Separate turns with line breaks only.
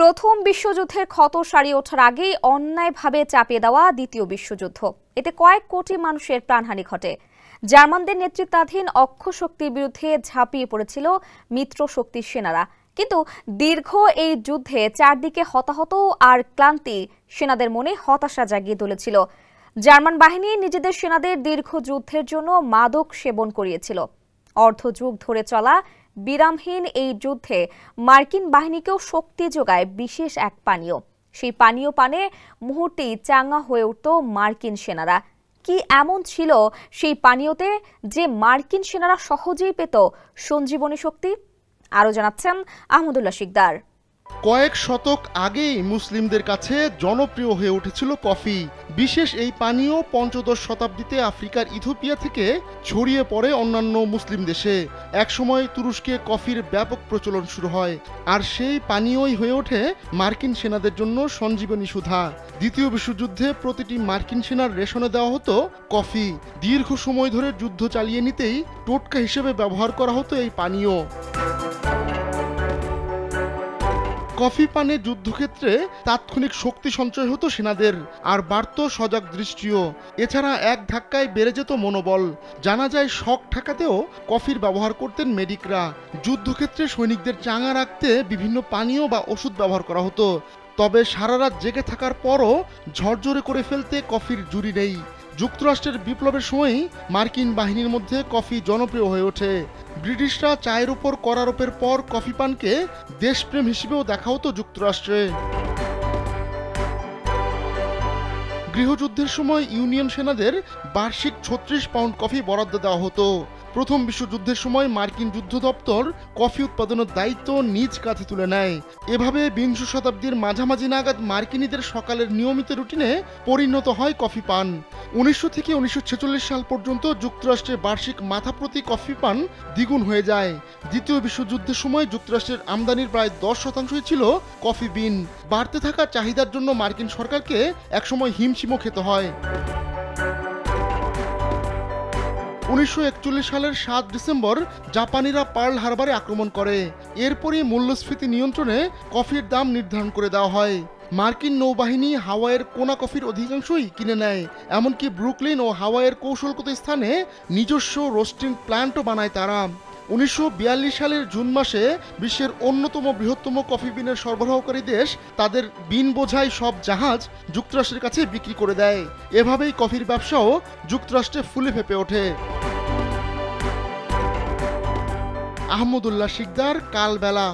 প্রথম বিশ্বযুদ্ধের ক্ষত সারিয়ে ওঠার আগেই অন্যায়ভাবে চাপিয়ে দেওয়া দ্বিতীয় বিশ্বযুদ্ধ, এতে কয়েক কোটি মানুষের প্রাণহানি ঘটে। জার্মানদের নেতৃত্বাধীন অক্ষ শক্তির বিরুদ্ধে ঝাঁপিয়ে পড়েছিল মিত্র শক্তির সেনারা, কিন্তু দীর্ঘ এই যুদ্ধে চারদিকে হতাহত আর ক্লান্তি সেনাদের মনে হতাশা জাগিয়ে তুলেছিল। জার্মান বাহিনী নিজেদের সেনাদের দীর্ঘ যুদ্ধের জন্য মাদক সেবন করিয়েছিল। অর্ধযুগ ধরে চলা বিরামহীন এই যুদ্ধে মার্কিন বাহিনীকেও শক্তি যোগায় বিশেষ এক পানীয়। সেই পানীয় পানে মুহূর্তেই চাঙ্গা হয়ে উঠত মার্কিন সেনারা। কি এমন ছিল সেই পানীয়তে যে মার্কিন সেনারা সহজেই পেত সঞ্জীবনী শক্তি? আরো জানাচ্ছেন আহমদুল্লাহ শিকদার।
কয়েক শতক আগেই মুসলিমদের কাছে জনপ্রিয় হয়ে উঠেছিল কফি। বিশেষ এই পানীয় পঞ্চদশ শতাব্দীতে আফ্রিকার ইথিওপিয়া থেকে ছড়িয়ে পড়ে অন্যান্য মুসলিম দেশে। একসময় তুরস্কে কফির ব্যাপক প্রচলন শুরু হয়, আর সেই পানীয়ই হয়ে ওঠে মার্কিন সেনাদের জন্য সঞ্জীবনী সুধা। দ্বিতীয় বিশ্বযুদ্ধে প্রতিটি মার্কিন সেনার রেশনে দেওয়া হতো কফি। দীর্ঘ সময় ধরে যুদ্ধ চালিয়ে নিতেই টোটকা হিসেবে ব্যবহার করা হতো এই পানীয়। কফি পানে যুদ্ধক্ষেত্রে তাৎক্ষণিক শক্তি সঞ্চয় হতো সেনাদের, আর বাড়ত সজাগ দৃষ্টিও। এছাড়া এক ধাক্কায় বেড়ে যেত মনোবল। জানা যায় শক ঠেকাতেও কফির ব্যবহার করতেন মেডিকরা। যুদ্ধক্ষেত্রে সৈনিকদের চাঙ্গা রাখতে বিভিন্ন পানীয় বা ওষুধ ব্যবহার করা হতো। তবে সারা রাত জেগে থাকার পরও ঝরঝরে করে ফেলতে কফির জুড়ি নেই। যুক্তরাষ্ট্রের বিপ্লবের সময়ই মার্কিন বাহিনীর মধ্যে কফি জনপ্রিয় হয়ে ওঠে। ব্রিটিশরা চায়ের উপর কড়া আরোপের পর কফি পানকে দেশপ্রেম হিসেবেও দেখা হতো যুক্তরাষ্ট্রে। গৃহযুদ্ধের সময় ইউনিয়ন সেনাদের বার্ষিক 36 পাউন্ড কফি বরাদ্দ দেওয়া হতো। প্রথম বিশ্বযুদ্ধের সময় মার্কিন যুদ্ধ দপ্তর কফি উৎপাদনের দায়িত্ব নিজ কাঁধে তুলে নেয়। এভাবে বিংশ শতাব্দীর মাঝামাঝি নাগাদ মার্কিনীদের সকালের নিয়মিত রুটিনে পরিণত হয় কফি পান। 1900 থেকে 1946 সাল পর্যন্ত যুক্তরাষ্ট্রে বার্ষিক মাথা প্রতি কফি পান দ্বিগুণ হয়ে যায়। দ্বিতীয় বিশ্বযুদ্ধের সময় যুক্তরাষ্ট্রের আমদানির প্রায় 10% ছিল কফি বিন। বাড়তে থাকা চাহিদার জন্য মার্কিন সরকারকে একসময় হিমশিমও খেতে হয়। 1941 সালের 7 ডিসেম্বর জাপানিরা পার্ল হারবারে আক্রমণ করে। এরপরই মূল্যস্ফীতি নিয়ন্ত্রণে কফির দাম নির্ধারণ করে দেওয়া হয়। মার্কিন নৌবাহিনী হাওয়াইয়ের কোনা কফির অধিকাংশই কিনে নেয়। এমনকি ব্রুকলিন ও হাওয়াইয়ের কৌশলগত স্থানে নিজস্ব রোস্টিং প্ল্যান্টও বানায় তারা। 1942 সালের জুন মাসে বিশ্বের অন্যতম বৃহত্তম কফি বিনের সরবরাহকারী দেশ তাদের বিন বোঝাই সব জাহাজ যুক্তরাষ্ট্রের কাছে বিক্রি করে দেয়। এভাবেই কফির ব্যবসাও যুক্তরাষ্ট্রে ফুলে ফেপে ওঠে। আহমদুল্লাহ শিকদার, কালবেলা।